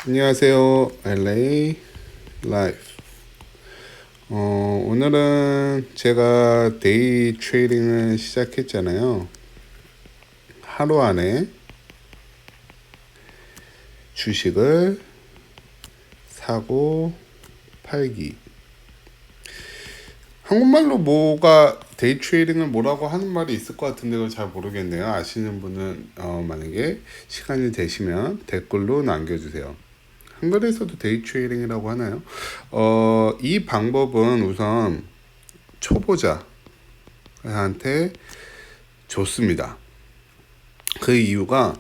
안녕하세요. LA 라이프. 오늘은 제가 데이 트레이딩을 시작했잖아요. 하루 안에 주식을 사고 팔기. 한국말로 뭐가 데이 트레이딩을 뭐라고 하는 말이 있을 것 같은데 그걸 잘 모르겠네요. 아시는 분은 만약에 시간이 되시면 댓글로 남겨주세요. 한글에서도 데이 트레이딩이라고 하나요? 이 방법은 우선 초보자한테 좋습니다. 그 이유가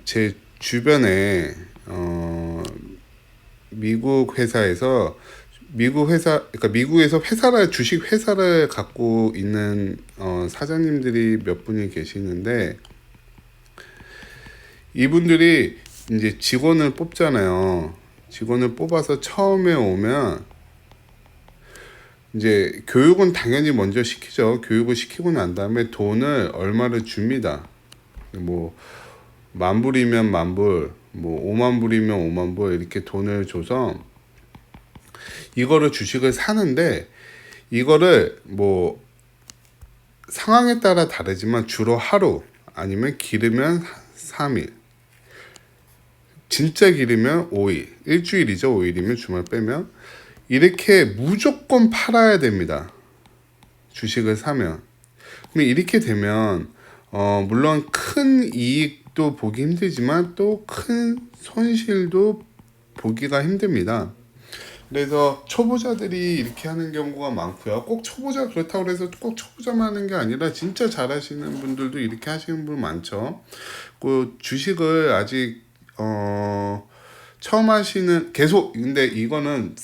제 주변에 미국 회사에서 그러니까 미국에서 주식 회사를 갖고 있는 사장님들이 몇 분이 계시는데 이분들이 이제 직원을 뽑잖아요. 직원을 뽑아서 처음에 오면 이제 교육은 당연히 먼저 시키죠. 교육을 시키고 난 다음에 돈을 얼마를 줍니다. 뭐 만불이면 만불, 뭐 5만 불이면 5만 불 이렇게 돈을 줘서 이거를 주식을 사는데 이거를 뭐 상황에 따라 다르지만 주로 하루 아니면 길으면 3일 진짜 길으면 5일, 일주일이죠. 5일이면 주말 빼면 이렇게 무조건 팔아야 됩니다. 주식을 사면. 그럼 이렇게 되면 물론 큰 이익도 보기 힘들지만 또 큰 손실도 보기가 힘듭니다. 그래서 초보자들이 이렇게 하는 경우가 많고요. 꼭 초보자 그렇다고 해서 꼭 초보자만 하는 게 아니라 진짜 잘하시는 분들도 이렇게 하시는 분 많죠. 그 주식을 아직 처음 하시는 계속 근데 이거는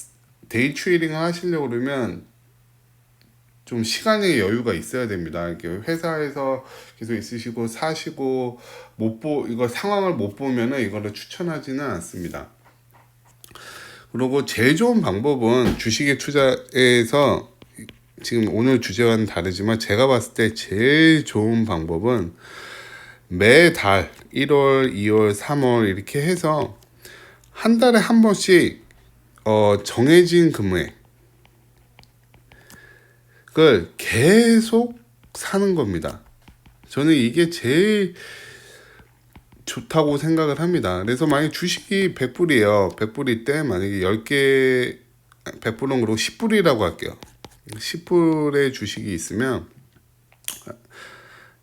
데이 트레이딩을 하시려고 그러면 좀 시간의 여유가 있어야 됩니다. 이렇게 회사에서 계속 있으시고 사시고 이거 상황을 못 보면은 이거를 추천하지는 않습니다. 그리고 제일 좋은 방법은 주식에 투자해서 지금 오늘 주제와는 다르지만 제가 봤을 때 제일 좋은 방법은 매달 1월, 2월, 3월 이렇게 해서 한 달에 한 번씩 정해진 금액을 계속 사는 겁니다. 저는 이게 제일 좋다고 생각을 합니다. 그래서 만약에 주식이 100불이에요. 100불일 때 만약에 10개 100불은 그리고 10불이라고 할게요. 10불의 주식이 있으면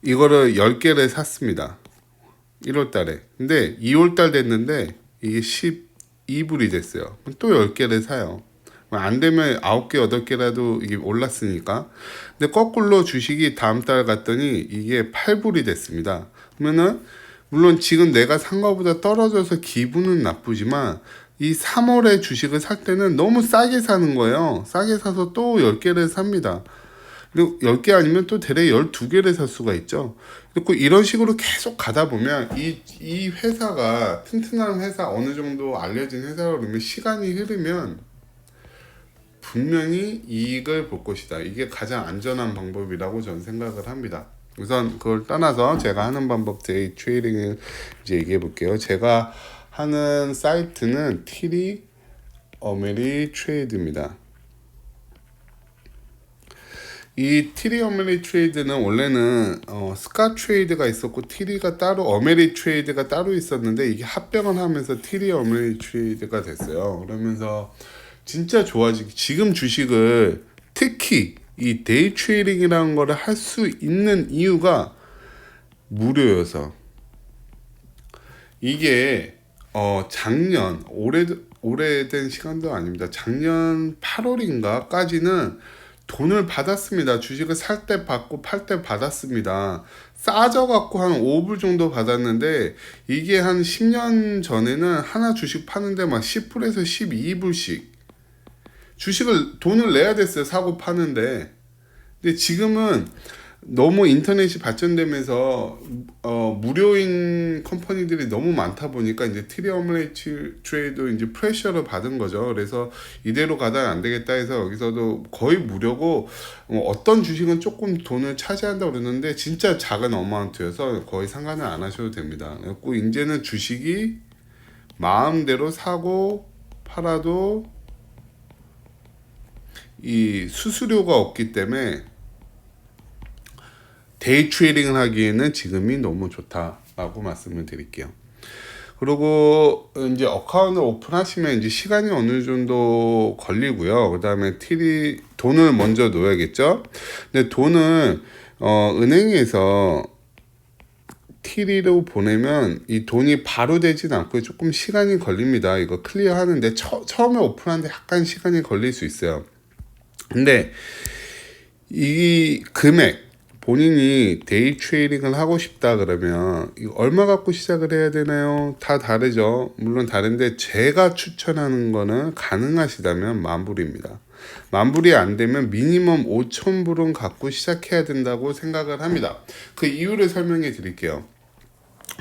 이거를 10개를 샀습니다. 1월 달에. 근데 2월 달 됐는데 이게 12불이 됐어요. 또 10개를 사요. 안 되면 9개, 8개라도 이게 올랐으니까. 근데 거꾸로 주식이 다음 달 갔더니 이게 8불이 됐습니다. 그러면은 물론 지금 내가 산 거보다 떨어져서 기분은 나쁘지만 이 3월에 주식을 살 때는 너무 싸게 사는 거예요. 싸게 사서 또 10개를 삽니다. 그리고 10개 아니면 또 대략 12개를 살 수가 있죠. 그리고 이런 식으로 계속 가다 보면 이 회사가 튼튼한 회사, 어느 정도 알려진 회사라 그러면 시간이 흐르면 분명히 이익을 볼 것이다. 이게 가장 안전한 방법이라고 저는 생각을 합니다. 우선 그걸 떠나서 제가 하는 방법 데이 트레이딩을 이제 얘기해 볼게요. 제가 하는 사이트는 TD 어메리트레이드입니다. 이 TD 어메리트레이드는 원래는 스카트레이드가 있었고 TD가 따로 어메리트레이드가 따로 있었는데 이게 합병을 하면서 TD 어메리트레이드가 됐어요. 그러면서 진짜 좋아지기 지금 주식을 특히 이 데이 트레이딩이라는 거를 할 수 있는 이유가 무료여서 이게 작년 오래된 시간도 아닙니다. 작년 8월인가까지는 돈을 받았습니다. 주식을 살 때 받고 팔 때 받았습니다. 싸져갖고 한 5불 정도 받았는데 이게 한 10년 전에는 하나 주식 파는데 막 10불에서 12불씩 돈을 내야 됐어요. 사고 파는데. 근데 지금은 너무 인터넷이 발전되면서 무료인 컴퍼니들이 너무 많다 보니까 이제 트리 어머니티 트레이도 이제 프레셔를 받은 거죠. 그래서 이대로 가다 안 되겠다 해서 여기서도 거의 무료고 어떤 주식은 조금 돈을 차지한다고 그러는데 진짜 작은 어마운트여서 거의 상관을 안 하셔도 됩니다. 그래서 이제는 주식이 마음대로 사고 팔아도 이 수수료가 없기 때문에 데이 트레이딩을 하기에는 지금이 너무 좋다라고 말씀을 드릴게요. 그리고 이제 어카운트 오픈하시면 이제 시간이 어느 정도 걸리고요. 그 다음에 돈을 먼저 넣어야겠죠. 근데 돈을 은행에서 TD로 보내면 이 돈이 바로 되진 않고 조금 시간이 걸립니다. 이거 클리어 하는데 처음에 오픈하는데 약간 시간이 걸릴 수 있어요. 근데 이 금액 본인이 데이 트레이딩을 하고 싶다 그러면 이거 얼마 갖고 시작을 해야 되나요? 다 다르죠. 물론 다른데 제가 추천하는 거는 가능하시다면 만불입니다. 만불이 안 되면 미니멈 5,000불은 갖고 시작해야 된다고 생각을 합니다. 그 이유를 설명해 드릴게요.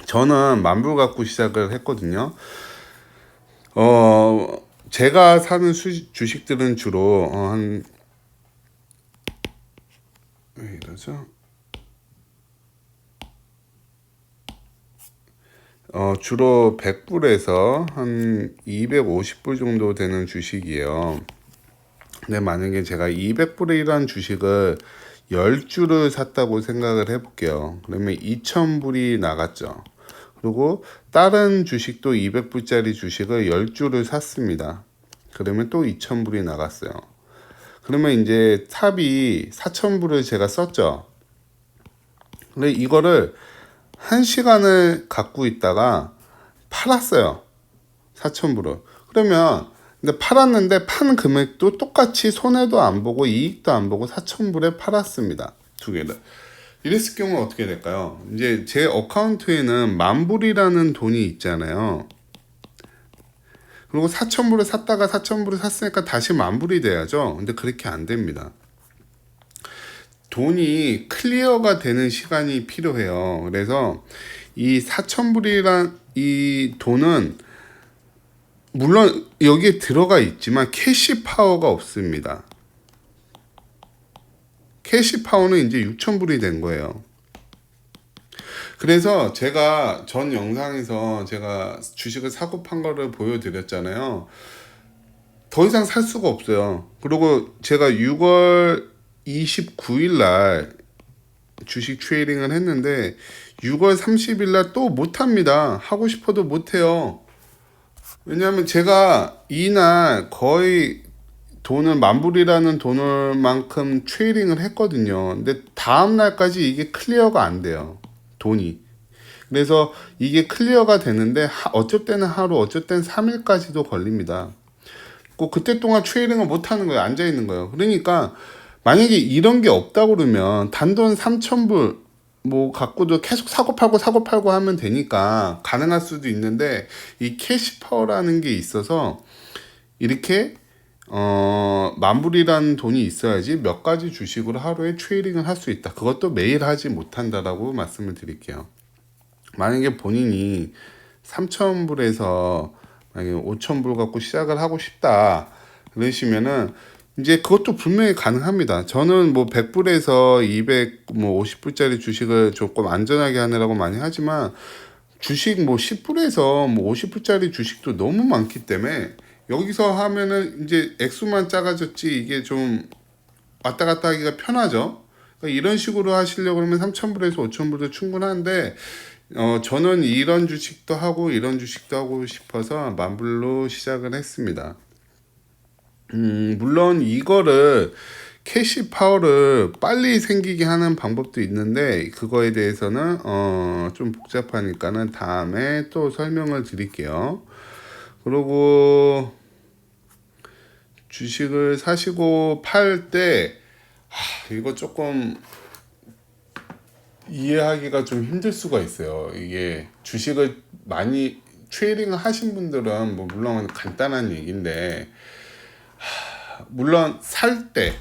저는 만불 갖고 시작을 했거든요. 제가 사는 주식들은 주로 왜 이러죠? 주로 100불에서 한 250불 정도 되는 주식이에요. 근데 만약에 제가 200불이라는 주식을 10주를 샀다고 생각을 해볼게요. 그러면 2,000불이 나갔죠. 그리고 다른 주식도 200불짜리 주식을 10주를 샀습니다. 그러면 또 2,000불이 나갔어요. 그러면 이제 탑이 4,000불을 제가 썼죠. 근데 이거를 1시간을 갖고 있다가 팔았어요. 4,000불을. 그러면 근데 팔았는데 판 금액도 똑같이 손해도 안 보고 이익도 안 보고 4,000불에 팔았습니다. 두 개를. 이랬을 경우는 어떻게 될까요? 이제 제 어카운트에는 만불이라는 돈이 있잖아요. 그리고 4,000불을 샀다가 4,000불을 샀으니까 다시 만불이 돼야죠. 근데 그렇게 안 됩니다. 돈이 클리어가 되는 시간이 필요해요. 그래서 이 4,000불이란 이 돈은 물론 여기에 들어가 있지만 캐시 파워가 없습니다. 캐시 파워는 이제 6,000불이 된 거예요. 그래서 제가 전 영상에서 제가 주식을 사고 판 거를 보여드렸잖아요. 더 이상 살 수가 없어요. 그리고 제가 6월 29일 날 주식 트레이딩을 했는데 6월 30일 날 또 못합니다. 하고 싶어도 못해요. 왜냐하면 제가 이날 거의 돈을 만불이라는 돈을만큼 트레이딩을 했거든요. 근데 다음 날까지 이게 클리어가 안 돼요. 돈이. 그래서 이게 클리어가 되는데 어쩔 때는 하루, 어쩔 때는 3일까지도 걸립니다. 꼭 그때 동안 트레이딩을 못 하는 거예요. 앉아 있는 거예요. 그러니까 만약에 이런 게 없다 그러면 단돈 3,000불 뭐 갖고도 계속 사고 팔고 하면 되니까 가능할 수도 있는데 이 캐시 파워라는 게 있어서 이렇게 만불이라는 돈이 있어야지 몇 가지 주식으로 하루에 트레이딩을 할 수 있다. 그것도 매일 하지 못한다라고 말씀을 드릴게요. 만약에 본인이 3,000불에서 만약에 5,000불 갖고 시작을 하고 싶다 그러시면은 이제 그것도 분명히 가능합니다. 저는 뭐 100불에서 250불짜리 주식을 조금 안전하게 하느라고 많이 하지만 주식 뭐 10불에서 뭐 50불짜리 주식도 너무 많기 때문에 여기서 하면은 이제 액수만 작아졌지 이게 좀 왔다 갔다 하기가 편하죠. 그러니까 이런 식으로 하시려고 그러면 3,000불에서 5,000불도 충분한데 저는 이런 주식도 하고 이런 주식도 하고 싶어서 만불로 시작을 했습니다. 물론 이거를 캐시 파워를 빨리 생기게 하는 방법도 있는데 그거에 대해서는 좀 복잡하니까는 다음에 또 설명을 드릴게요. 그리고 주식을 사시고 팔 때 이거 조금 이해하기가 좀 힘들 수가 있어요. 이게 주식을 많이 트레이딩을 하신 분들은 뭐 물론 간단한 얘기인데 물론 살 때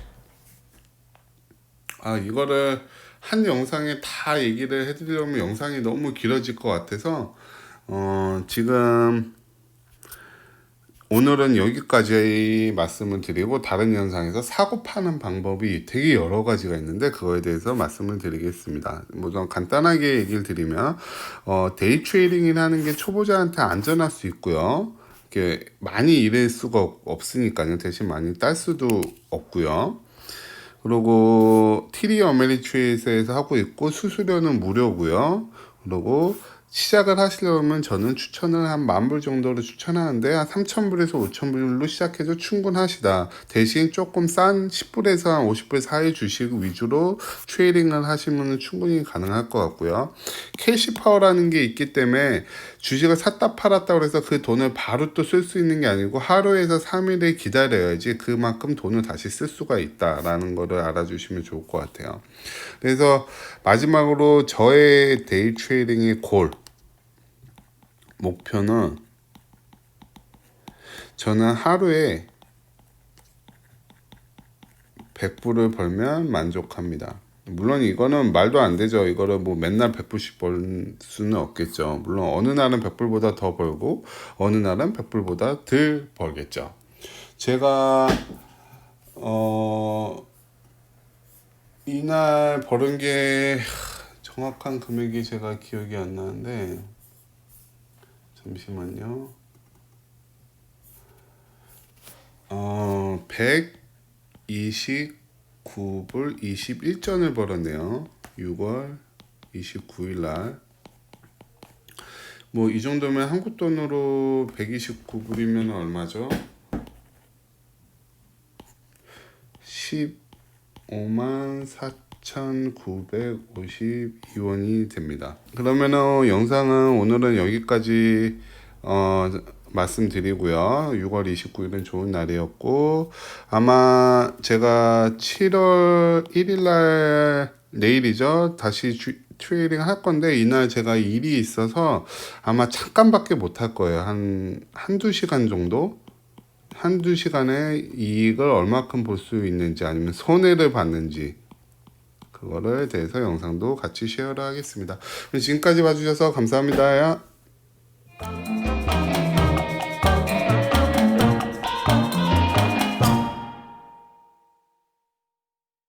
이거를 한 영상에 다 얘기를 해드리려면 영상이 너무 길어질 것 같아서 지금 오늘은 여기까지 말씀을 드리고 다른 영상에서 사고 파는 방법이 되게 여러 가지가 있는데 그거에 대해서 말씀을 드리겠습니다. 우선 간단하게 얘기를 드리면 데이 트레이딩이라는 게 초보자한테 안전할 수 있고요. 이렇게 많이 일할 수가 없으니까요. 대신 많이 딸 수도 없고요. 그리고 TD 어메리트레이드에서 하고 있고 수수료는 무료고요. 그리고 시작을 하시려면 저는 추천을 한 10,000불 정도로 추천하는데 한 3,000불에서 5,000불로 시작해도 충분하시다. 대신 조금 싼 10불에서 한 50불 사이 주식 위주로 트레이딩을 하시면 충분히 가능할 것 같고요. 캐시파워라는 게 있기 때문에 주식을 샀다 팔았다 그래서 그 돈을 바로 또 쓸 수 있는 게 아니고 하루에서 3일을 기다려야지 그만큼 돈을 다시 쓸 수가 있다라는 거를 알아주시면 좋을 것 같아요. 그래서 마지막으로 저의 데이 트레이딩의 목표는 저는 하루에 100불을 벌면 만족합니다. 물론 이거는 말도 안 되죠. 이거를 뭐 맨날 100불씩 벌 수는 없겠죠. 물론 어느 날은 100불보다 더 벌고 어느 날은 100불보다 덜 벌겠죠. 제가 이날 벌은 게 정확한 금액이 제가 기억이 안 나는데 잠시만요. 129불 21전을 벌었네요. 6월 29일 날. 뭐 이 정도면 한국 돈으로 129불이면 얼마죠? 15만 4,952원이 됩니다. 그러면은 영상은 오늘은 여기까지 말씀드리고요. 6월 29일은 좋은 날이었고 아마 제가 7월 1일 날 내일이죠. 다시 트레이딩 할 건데 이날 제가 일이 있어서 아마 잠깐밖에 못 할 거예요. 한두 시간 정도? 한두 시간에 이익을 얼마큼 볼 수 있는지 아니면 손해를 봤는지 그거를 대해서 영상도 같이 쉐어를 하겠습니다. 지금까지 봐주셔서 감사합니다.